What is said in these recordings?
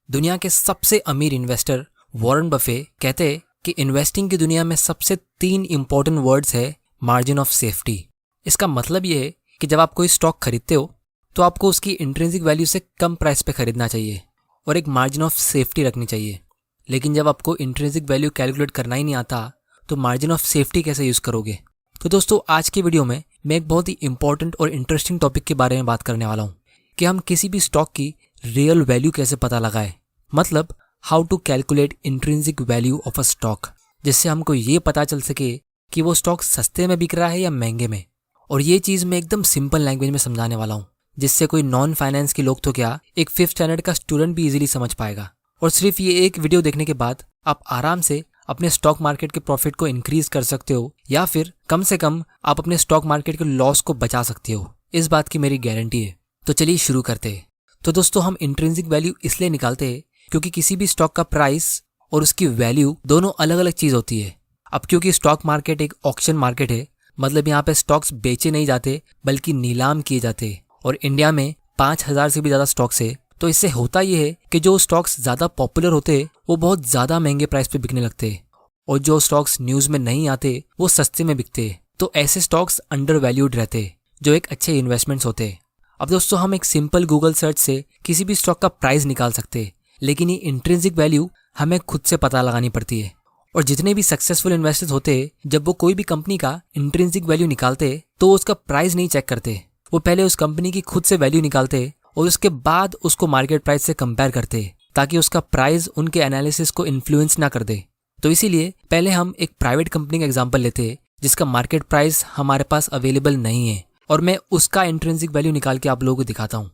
दुनिया के सबसे अमीर इन्वेस्टर वॉरेन बफे कहते हैं कि इन्वेस्टिंग की दुनिया में सबसे 3 इंपॉर्टेंट वर्ड्स है मार्जिन ऑफ सेफ्टी। इसका मतलब ये है कि जब आप कोई स्टॉक खरीदते हो तो आपको उसकी इंट्रिंसिक वैल्यू से कम प्राइस पे खरीदना चाहिए और एक मार्जिन ऑफ सेफ्टी रखनी चाहिए। लेकिन जब आपको इंट्रिंसिक वैल्यू कैलकुलेट करना ही नहीं आता तो मार्जिन ऑफ सेफ्टी कैसे यूज़ करोगे। तो दोस्तों, आज की वीडियो में मैं एक बहुत ही इंपॉर्टेंट और इंटरेस्टिंग टॉपिक के बारे में बात करने वाला हूँ कि हम किसी भी स्टॉक की रियल वैल्यू कैसे पता लगाएं, मतलब how to calculate intrinsic value of a stock, जिससे हमको ये पता चल सके कि वो स्टॉक सस्ते में बिक रहा है या महंगे में। और ये चीज़ मैं एकदम सिंपल लैंग्वेज में समझाने वाला हूँ, जिससे कोई नॉन फाइनेंस के लोग तो क्या, एक 5th स्टैंडर्ड का स्टूडेंट भी इजीली समझ पाएगा। और सिर्फ ये एक वीडियो देखने के बाद आप आराम से अपने स्टॉक मार्केट के प्रॉफिट को इंक्रीज कर सकते हो, या फिर कम से कम आप अपने स्टॉक मार्केट के लॉस को बचा सकते हो। इस बात की मेरी गारंटी है। तो चलिए शुरू करते हैं। तो दोस्तों, हम इंट्रिंसिक वैल्यू इसलिए निकालते हैं क्योंकि किसी भी स्टॉक का प्राइस और उसकी वैल्यू दोनों अलग अलग चीज़ होती है। अब क्योंकि स्टॉक मार्केट एक ऑक्शन मार्केट है, मतलब यहाँ पे स्टॉक्स बेचे नहीं जाते बल्कि नीलाम किए जाते हैं। और इंडिया में 5000 से भी ज़्यादा स्टॉक्स है। तो इससे होता ये है कि जो स्टॉक्स ज़्यादा पॉपुलर होते हैं वो बहुत ज़्यादा महंगे प्राइस पे बिकने लगते हैं, और जो स्टॉक्स न्यूज़ में नहीं आते वो सस्ते में बिकते हैं। तो ऐसे स्टॉक्स अंडर वैल्यूड रहते हैं, जो एक अच्छे इन्वेस्टमेंट्स होते हैं। अब दोस्तों, हम एक सिंपल गूगल सर्च से किसी भी स्टॉक का प्राइस निकाल सकते हैं, लेकिन ये इंट्रिंसिक वैल्यू हमें खुद से पता लगानी पड़ती है। और जितने भी सक्सेसफुल इन्वेस्टर्स होते हैं, जब वो कोई भी कंपनी का इंट्रिंसिक वैल्यू निकालते हैं तो उसका प्राइस नहीं चेक करते। वो पहले उस कंपनी की खुद से वैल्यू निकालते हैं और उसके बाद उसको मार्केट प्राइस से कंपेयर करते हैं, ताकि उसका प्राइस उनके एनालिसिस को इन्फ्लुएंस ना कर दे। तो इसीलिए पहले हम एक प्राइवेट कंपनी का एग्जांपल लेते हैं जिसका मार्केट प्राइस हमारे पास अवेलेबल नहीं है, और मैं उसका इंट्रिंसिक वैल्यू निकाल के आप लोगों को दिखाता हूँ।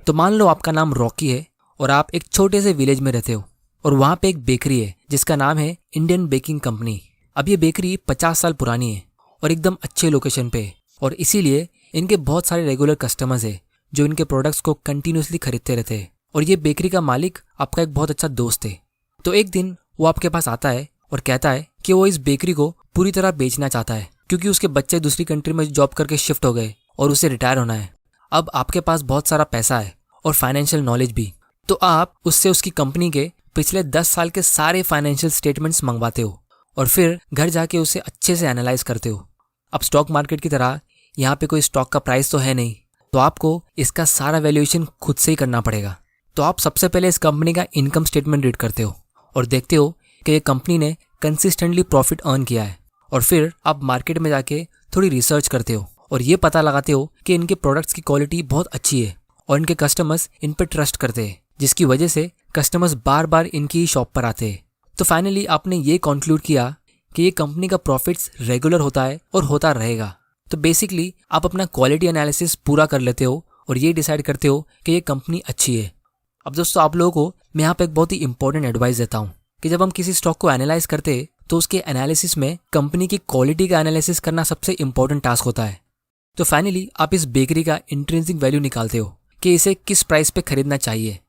तो मान लो आपका नाम रॉकी है और आप एक छोटे से विलेज में रहते हो, और वहाँ पे एक बेकरी है जिसका नाम है इंडियन बेकिंग कंपनी। अब ये बेकरी 50 साल पुरानी है और एकदम अच्छे लोकेशन पे है, और इसीलिए इनके बहुत सारे रेगुलर कस्टमर्स है जो इनके प्रोडक्ट्स को कंटिन्यूसली खरीदते रहते हैं। और ये बेकरी का मालिक आपका एक बहुत अच्छा दोस्त है। तो एक दिन वो आपके पास आता है और कहता है कि वो इस बेकरी को पूरी तरह बेचना चाहता है, क्योंकि उसके बच्चे दूसरी कंट्री में जॉब करके शिफ्ट हो गए और उसे रिटायर होना है। अब आपके पास बहुत सारा पैसा है और फाइनेंशियल नॉलेज भी, तो आप उससे उसकी कंपनी के पिछले 10 साल के सारे फाइनेंशियल स्टेटमेंट्स मंगवाते हो और फिर घर जाके उसे अच्छे से एनालाइज करते हो। अब स्टॉक मार्केट की तरह यहाँ पे कोई स्टॉक का प्राइस तो है नहीं, तो आपको इसका सारा वैल्यूएशन खुद से ही करना पड़ेगा। तो आप सबसे पहले इस कंपनी का इनकम स्टेटमेंट रीड करते हो और देखते हो कि ये कंपनी ने कंसिस्टेंटली प्रॉफिट अर्न किया है। और फिर आप मार्केट में जाके थोड़ी रिसर्च करते हो और ये पता लगाते हो कि इनके प्रोडक्ट्स की क्वालिटी बहुत अच्छी है और इनके कस्टमर्स इन पर ट्रस्ट करते हैं, जिसकी वजह से कस्टमर्स बार बार इनकी ही शॉप पर आते हैं। तो फाइनली आपने ये कंक्लूड किया कि ये कंपनी का प्रॉफिट्स रेगुलर होता है और होता रहेगा। तो बेसिकली आप अपना क्वालिटी एनालिसिस पूरा कर लेते हो और ये डिसाइड करते हो कि ये कंपनी अच्छी है। अब दोस्तों, आप लोगों को मैं यहाँ पे एक बहुत ही इंपॉर्टेंट एडवाइस देता हूँ कि जब हम किसी स्टॉक को एनालाइज करते हैं तो उसके एनालिसिस में कंपनी की क्वालिटी का एनालिसिस करना सबसे इंपॉर्टेंट टास्क होता है। तो फाइनली आप इस बेकरी का इंट्रिंसिक वैल्यू निकालते हो कि इसे किस प्राइस पे खरीदना चाहिए।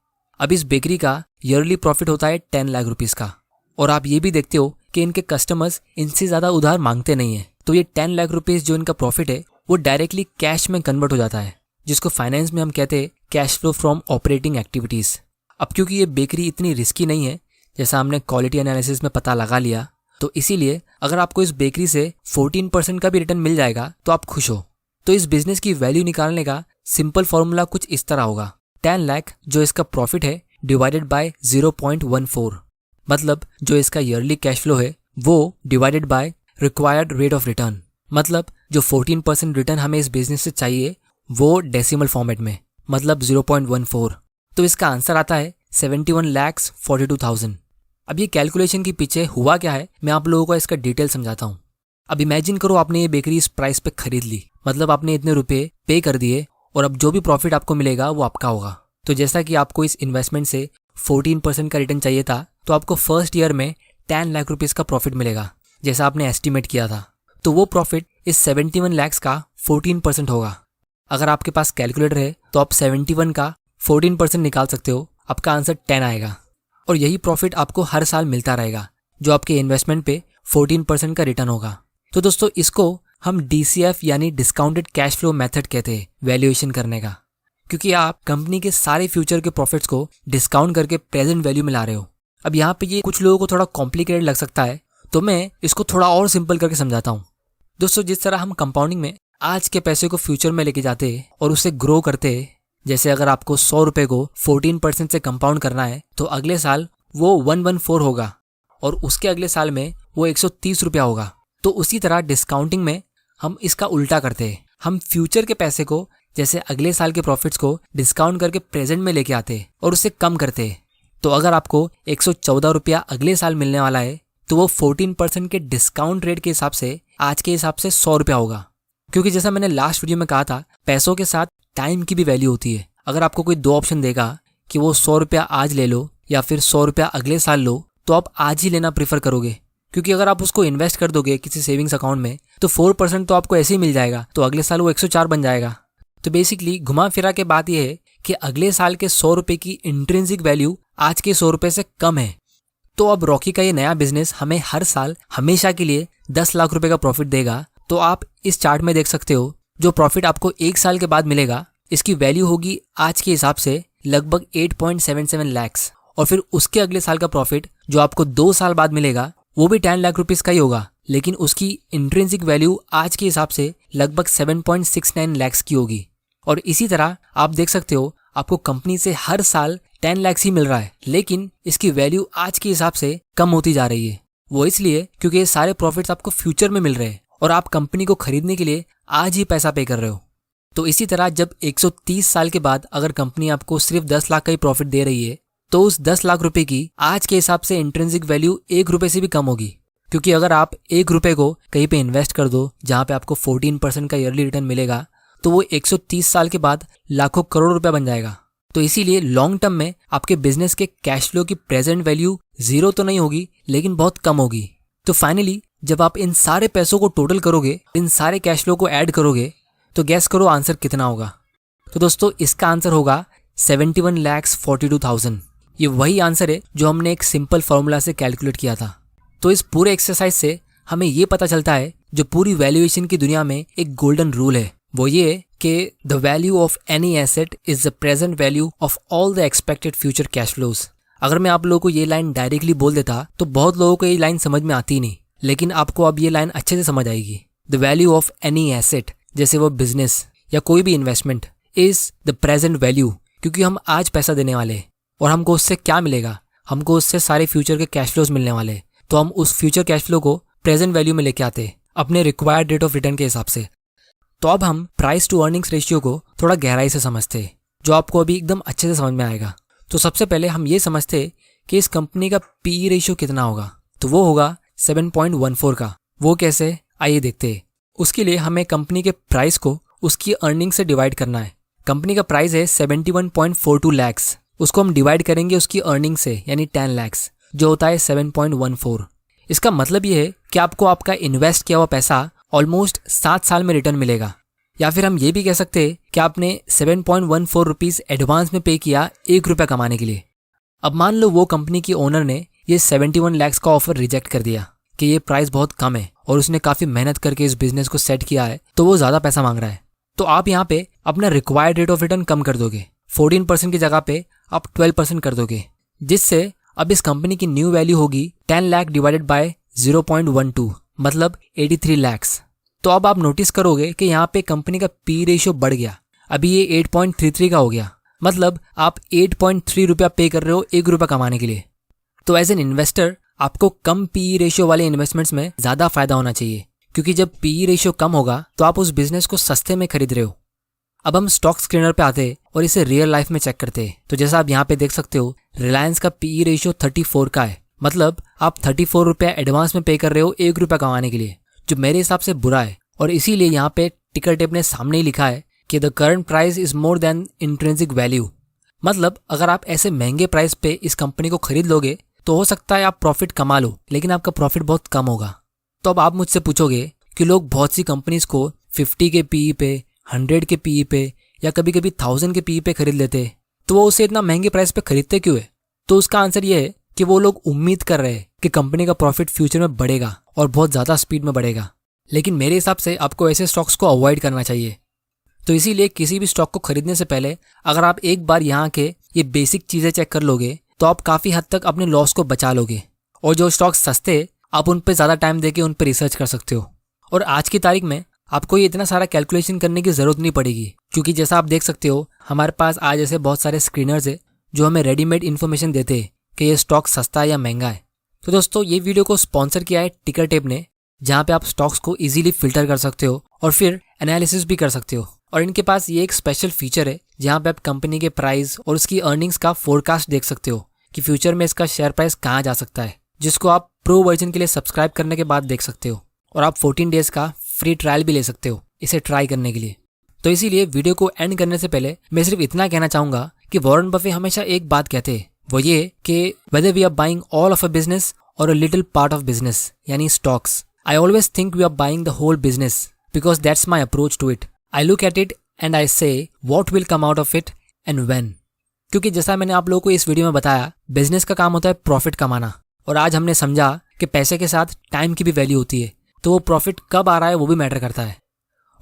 अब इस बेकरी का ईयरली प्रॉफिट होता है 10 लाख रुपीज़ का, और आप ये भी देखते हो कि इनके कस्टमर्स इनसे ज़्यादा उधार मांगते नहीं है। तो ये 10 लाख रुपीज़ जो इनका प्रॉफिट है वो डायरेक्टली कैश में कन्वर्ट हो जाता है, जिसको फाइनेंस में हम कहते हैं cash flow from operating activities. अब क्योंकि ये बेकरी इतनी रिस्की नहीं है, जैसा हमने क्वालिटी एनालिसिस में पता लगा लिया, तो इसीलिए अगर आपको इस बेकरी से 14% का भी रिटर्न मिल जाएगा तो आप खुश हो। तो इस बिजनेस की वैल्यू निकालने का सिंपल फॉर्मूला कुछ इस तरह होगा: 10 लाख जो इसका प्रॉफिट है डिवाइडेड बाय 0.14, मतलब जो इसका ईयरली कैश फ्लो है वो divided by required rate of return, मतलब जो 14% रिटर्न हमें इस बिजनेस से चाहिए वो डेसिमल फॉर्मेट में, मतलब 0.14। तो इसका आंसर आता है 71,42,000। अब ये कैलकुलेशन के पीछे हुआ क्या है, मैं आप लोगों को इसका डिटेल समझाता हूँ। अब इमेजिन करो आपने ये बेकरी इस प्राइस पे खरीद ली, मतलब आपने इतने रुपए पे कर दिए, और अब जो भी प्रॉफिट आपको मिलेगा वो आपका होगा। तो जैसा कि आपको इस इन्वेस्टमेंट से 14% का रिटर्न चाहिए था, तो आपको फर्स्ट ईयर में 10 लाख रुपीज़ का प्रॉफिट मिलेगा, जैसा आपने एस्टिमेट किया था। तो वो प्रॉफिट इस 71 लाख का 14% होगा। अगर आपके पास कैलकुलेटर है तो आप 71 का 14% निकाल सकते हो, आपका आंसर 10 आएगा। और यही प्रॉफिट आपको हर साल मिलता रहेगा, जो आपके इन्वेस्टमेंट पे 14% का रिटर्न होगा। तो दोस्तों, इसको हम DCF यानी डिस्काउंटेड कैश फ्लो मेथड कहते हैं वैल्यूएशन करने का। क्योंकि आप कंपनी के सारे फ्यूचर के प्रॉफिट्स को डिस्काउंट करके प्रेजेंट वैल्यू में ला रहे हो। अब यहाँ पे ये कुछ लोगों को थोड़ा कॉम्प्लिकेटेड लग सकता है, तो मैं इसको थोड़ा और सिंपल करके समझाता हूँ। दोस्तों, जिस तरह हम कंपाउंडिंग में आज के पैसे को फ्यूचर में लेके जाते और उसे ग्रो करते, जैसे अगर आपको 100 रुपए को 14% से कंपाउंड करना है तो अगले साल वो 114 होगा और उसके अगले साल में वो 130 रुपया होगा। तो उसी तरह डिस्काउंटिंग में हम इसका उल्टा करते हैं। हम फ्यूचर के पैसे को, जैसे अगले साल के प्रॉफिट्स को डिस्काउंट करके प्रेजेंट में लेके आते और उसे कम करते। तो अगर आपको 114 रुपया अगले साल मिलने वाला है तो वो 14% के डिस्काउंट रेट के हिसाब से आज के हिसाब से 100 रुपया होगा। क्योंकि जैसा मैंने लास्ट वीडियो में कहा था, पैसों के साथ टाइम की भी वैल्यू होती है। अगर आपको कोई 2 ऑप्शन देगा कि वो 100 रुपया आज ले लो या फिर 100 रुपया अगले साल लो, तो आप आज ही लेना प्रीफर करोगे। क्योंकि अगर आप उसको इन्वेस्ट कर दोगे किसी सेविंग्स अकाउंट में तो 4% तो आपको ऐसे ही मिल जाएगा, तो अगले साल वो 104 बन जाएगा। तो बेसिकली घुमा फिरा के बात यह है कि अगले साल के 100 रुपये की इंट्रिंसिक वैल्यू आज के 100 रुपये से कम है। तो अब रॉकी का ये नया बिजनेस हमें हर साल हमेशा के लिए 10 लाख रुपए का प्रॉफिट देगा। तो आप इस चार्ट में देख सकते हो, जो प्रॉफिट आपको 1 साल के बाद मिलेगा इसकी वैल्यू होगी आज के हिसाब से लगभग 8.77 लैक्स। और फिर उसके अगले साल का प्रॉफिट जो आपको 2 साल बाद मिलेगा वो भी 10 लाख रुपीस का ही होगा, लेकिन उसकी इंट्रिंसिक वैल्यू आज के हिसाब से लगभग 7.69 लैक्स की होगी। और इसी तरह आप देख सकते हो, आपको कंपनी से हर साल 10 लैक्स ही मिल रहा है, लेकिन इसकी वैल्यू आज के हिसाब से कम होती जा रही है। वो इसलिए क्योंकि ये सारे प्रॉफिट्स आपको फ्यूचर में मिल रहे हैं और आप कंपनी को खरीदने के लिए आज ही पैसा पे कर रहे हो। तो इसी तरह जब 130 साल के बाद अगर कंपनी आपको सिर्फ 10 लाख का ही प्रॉफिट दे रही है तो उस 10 लाख रुपए की आज के हिसाब से इंट्रिंसिक वैल्यू 1 रुपए से भी कम होगी। क्योंकि अगर आप 1 रुपए को कहीं पे इन्वेस्ट कर दो जहां पे आपको 14% का ईयरली रिटर्न मिलेगा, तो वो 130 साल के बाद लाखों करोड़ रुपया बन जाएगा। तो इसीलिए लॉन्ग टर्म में आपके बिजनेस के कैश फ्लो की प्रेजेंट वैल्यू 0 तो नहीं होगी, लेकिन बहुत कम होगी। तो फाइनली जब आप इन सारे पैसों को टोटल करोगे, इन सारे कैश फ्लो को ऐड करोगे, तो गैस करो आंसर कितना होगा। तो दोस्तों, इसका आंसर होगा 71,42,000। ये वही आंसर है जो हमने एक सिंपल फॉर्मूला से कैलकुलेट किया था। तो इस पूरे एक्सरसाइज से हमें ये पता चलता है, जो पूरी वैल्यूएशन की दुनिया में एक गोल्डन रूल है, वो ये कि the value of any asset is the present value of all the expected future cash flows. अगर मैं आप लोगों को ये लाइन डायरेक्टली बोल देता तो बहुत लोगों को ये लाइन समझ में आती नहीं, लेकिन आपको अब ये लाइन अच्छे से समझ आएगी। The value of any asset, जैसे वो बिजनेस या कोई भी investment, is the present value, क्योंकि हम आज पैसा देने वाले हैं और हमको उससे क्या मिलेगा, हमको उससे सारे फ्यूचर के कैश फ्लोज मिलने वाले। तो हम उस फ्यूचर कैश फ्लो को प्रेजेंट वैल्यू में लेके आते अपने रिक्वायर्ड रेट ऑफ रिटर्न के हिसाब से। तो अब हम प्राइस टू अर्निंग्स रेशियो को थोड़ा गहराई से समझते, जो आपको अभी एकदम अच्छे से समझ में आएगा। तो सबसे पहले हम ये समझते कि इस कंपनी का पीई रेशियो कितना होगा। तो वो होगा 7.14 का। वो कैसे, आइए देखते हैं। उसके लिए हमें कंपनी के प्राइस को उसकी अर्निंग से डिवाइड करना है। कंपनी का प्राइस है 71.42 लैक्स, उसको हम डिवाइड करेंगे उसकी अर्निंग से, यानी 10 लैक्स, जो होता है 7.14। इसका मतलब ये है कि आपको आपका इन्वेस्ट किया हुआ पैसा ऑलमोस्ट 7 साल में रिटर्न मिलेगा। या फिर हम ये भी कह सकते हैं कि आपने 7.14 रुपीज़ एडवांस में पे किया 1 रुपया कमाने के लिए। अब मान लो वो कंपनी की ओनर ने ये 71 लैक्स का ऑफर रिजेक्ट कर दिया कि ये प्राइस बहुत कम है और उसने काफ़ी मेहनत करके इस बिजनेस को सेट किया है, तो वो ज़्यादा पैसा मांग रहा है। तो आप यहाँ पे अपना रिक्वायर्ड रेट ऑफ रिटर्न कम कर दोगे, 14% की जगह पे आप 12% कर दोगे, जिससे अब इस कंपनी की न्यू वैल्यू होगी 10 लाख डिवाइडेड बाय 0.12, मतलब 83 लैक्स। तो अब आप नोटिस करोगे कि यहाँ पे कंपनी का पी रेशियो बढ़ गया, अभी ये 8.33 का हो गया, मतलब आप 8.3 रुपया पे कर रहे हो 1 रुपया कमाने के लिए। तो एज एन इन्वेस्टर आपको कम पी रेशियो वाले इन्वेस्टमेंट्स में ज़्यादा फायदा होना चाहिए, क्योंकि जब पी रेशियो कम होगा तो आप उस बिजनेस को सस्ते में खरीद रहे हो। अब हम स्टॉक स्क्रीनर पे आते और इसे रियल लाइफ में चेक करते हैं। तो जैसा आप यहाँ पे देख सकते हो, रिलायंस का पीई रेशियो 34 का है, मतलब आप 34 रुपया एडवांस में पे कर रहे हो 1 रुपया कमाने के लिए, जो मेरे हिसाब से बुरा है। और इसीलिए यहाँ पे टिकर टेप ने सामने ही लिखा है कि the current price is more than intrinsic value. मतलब अगर आप ऐसे महंगे प्राइस पे इस कंपनी को खरीद लोगे तो हो सकता है आप प्रॉफिट कमा लो, लेकिन आपका प्रॉफिट बहुत कम होगा। तो अब आप मुझसे पूछोगे कि लोग बहुत सी कंपनीज को 50 के पीई पे, 100 के पीई पे या कभी कभी 1000 के पीई पे खरीद लेते, तो वो उसे इतना महंगे प्राइस पे खरीदते क्यों है? तो उसका आंसर ये है कि वो लोग उम्मीद कर रहे हैं कि कंपनी का प्रॉफिट फ्यूचर में बढ़ेगा और बहुत ज़्यादा स्पीड में बढ़ेगा। लेकिन मेरे हिसाब से आपको ऐसे स्टॉक्स को अवॉइड करना चाहिए। तो इसीलिए किसी भी स्टॉक को खरीदने से पहले अगर आप एक बार यहाँ के ये बेसिक चीज़ें चेक कर लोगे तो आप काफ़ी हद तक अपने लॉस को बचा लोगे। और जो स्टॉक सस्ते, आप उन पर ज़्यादा टाइम देके उन पर रिसर्च कर सकते हो। और आज की तारीख में आपको ये इतना सारा कैलकुलेशन करने की ज़रूरत नहीं पड़ेगी, क्योंकि जैसा आप देख सकते हो हमारे पास आज ऐसे बहुत सारे स्क्रीनर्स है जो हमें रेडीमेड इन्फॉर्मेशन देते हैं कि ये स्टॉक सस्ता है या महंगा है। तो दोस्तों, ये वीडियो को स्पॉन्सर किया है टिकरटेप ने, जहाँ पे आप स्टॉक्स को इजीली फिल्टर कर सकते हो और फिर एनालिसिस भी कर सकते हो। और इनके पास ये एक स्पेशल फीचर है जहाँ पे आप कंपनी के प्राइस और उसकी अर्निंग्स का फोरकास्ट देख सकते हो कि फ्यूचर में इसका शेयर प्राइस कहाँ जा सकता है, जिसको आप प्रो वर्जन के लिए सब्सक्राइब करने के बाद देख सकते हो। और आप 14 डेज का फ्री ट्रायल भी ले सकते हो इसे ट्राई करने के लिए। तो इसीलिए वीडियो को एंड करने से पहले मैं सिर्फ इतना कहना चाहूँगा कि वॉरेन बफे हमेशा एक बात कहते हैं, वो ये कि whether we are buying all of a business और a little part of business, यानी stocks, I always think we are buying the whole business because that's my approach to it. I look at it and I say what will come out of it and when. क्योंकि जैसा मैंने आप लोगों को इस video में बताया, business का काम होता है प्रॉफिट कमाना, और आज हमने समझा कि पैसे के साथ टाइम की भी वैल्यू होती है, तो वो प्रॉफिट कब आ रहा है वो भी मैटर करता है।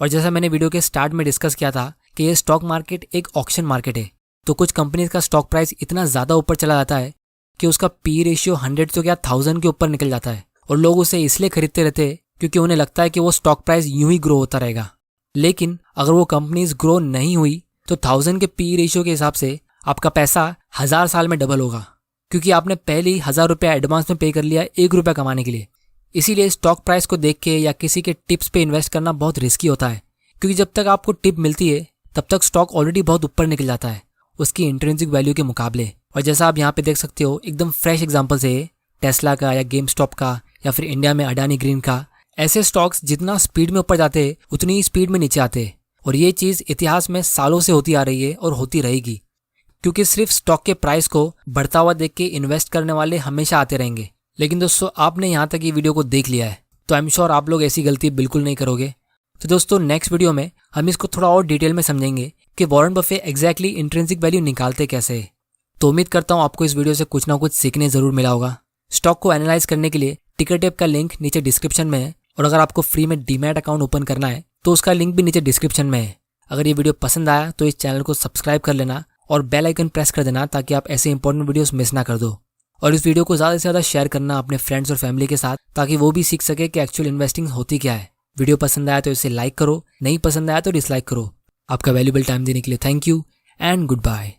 और जैसा मैंने वीडियो के स्टार्ट में डिस्कस किया था कि ये स्टॉक मार्केट एक ऑक्शन मार्केट है, तो कुछ कंपनीज का स्टॉक प्राइस इतना ज़्यादा ऊपर चला जाता है कि उसका पी रेशियो 100 तो क्या 1000 के ऊपर निकल जाता है, और लोग उसे इसलिए खरीदते रहते हैं क्योंकि उन्हें लगता है कि वो स्टॉक प्राइस यूं ही ग्रो होता रहेगा। लेकिन अगर वो कंपनीज ग्रो नहीं हुई तो 1000 के पी रेशियो के हिसाब से आपका पैसा 1000 साल में डबल होगा, क्योंकि आपने पहले ही 1000 रुपया एडवांस में पे कर लिया 1 रुपया कमाने के लिए। इसीलिए स्टॉक प्राइस को देख के या किसी के टिप्स पे इन्वेस्ट करना बहुत रिस्की होता है, क्योंकि जब तक आपको टिप मिलती है तब तक स्टॉक ऑलरेडी बहुत ऊपर निकल जाता है उसकी इंट्रिंसिक वैल्यू के मुकाबले। और जैसा आप यहाँ पे देख सकते हो, एकदम फ्रेश एग्जांपल से टेस्ला का या गेम स्टॉप का या फिर इंडिया में अडानी ग्रीन का, ऐसे स्टॉक्स जितना स्पीड में ऊपर जाते हैं उतनी ही स्पीड में नीचे आते हैं। और ये चीज़ इतिहास में सालों से होती आ रही है और होती रहेगी, क्योंकि सिर्फ स्टॉक के प्राइस को बढ़ता हुआ देख के इन्वेस्ट करने वाले हमेशा आते रहेंगे। लेकिन दोस्तों, आपने यहाँ तक ये वीडियो को देख लिया है तो आई एम श्योर आप लोग ऐसी गलती बिल्कुल नहीं करोगे। तो दोस्तों, नेक्स्ट वीडियो में हम इसको थोड़ा और डिटेल में समझेंगे कि Warren Buffett exactly intrinsic value निकालते कैसे है। तो उम्मीद करता हूँ आपको इस वीडियो से कुछ ना कुछ सीखने जरूर मिला होगा। स्टॉक को एनालाइज करने के लिए टिकरटेप का लिंक नीचे डिस्क्रिप्शन में है, और अगर आपको फ्री में डीमैट अकाउंट ओपन करना है तो उसका लिंक भी नीचे डिस्क्रिप्शन में है। अगर ये वीडियो पसंद आया तो इस चैनल को सब्सक्राइब कर लेना और बेल आइकन प्रेस कर देना ताकि आप ऐसे इंपॉर्टेंट वीडियोस मिस ना कर दो। और इस वीडियो को ज़्यादा से ज़्यादा शेयर करना अपने फ्रेंड्स और फैमिली के साथ, ताकि वो भी सीख सके कि एक्चुअल इन्वेस्टिंग होती क्या है। वीडियो पसंद आया तो इसे लाइक करो, नहीं पसंद आया तो डिसलाइक करो। आपका वैल्यूबल टाइम देने के लिए thank you and good bye.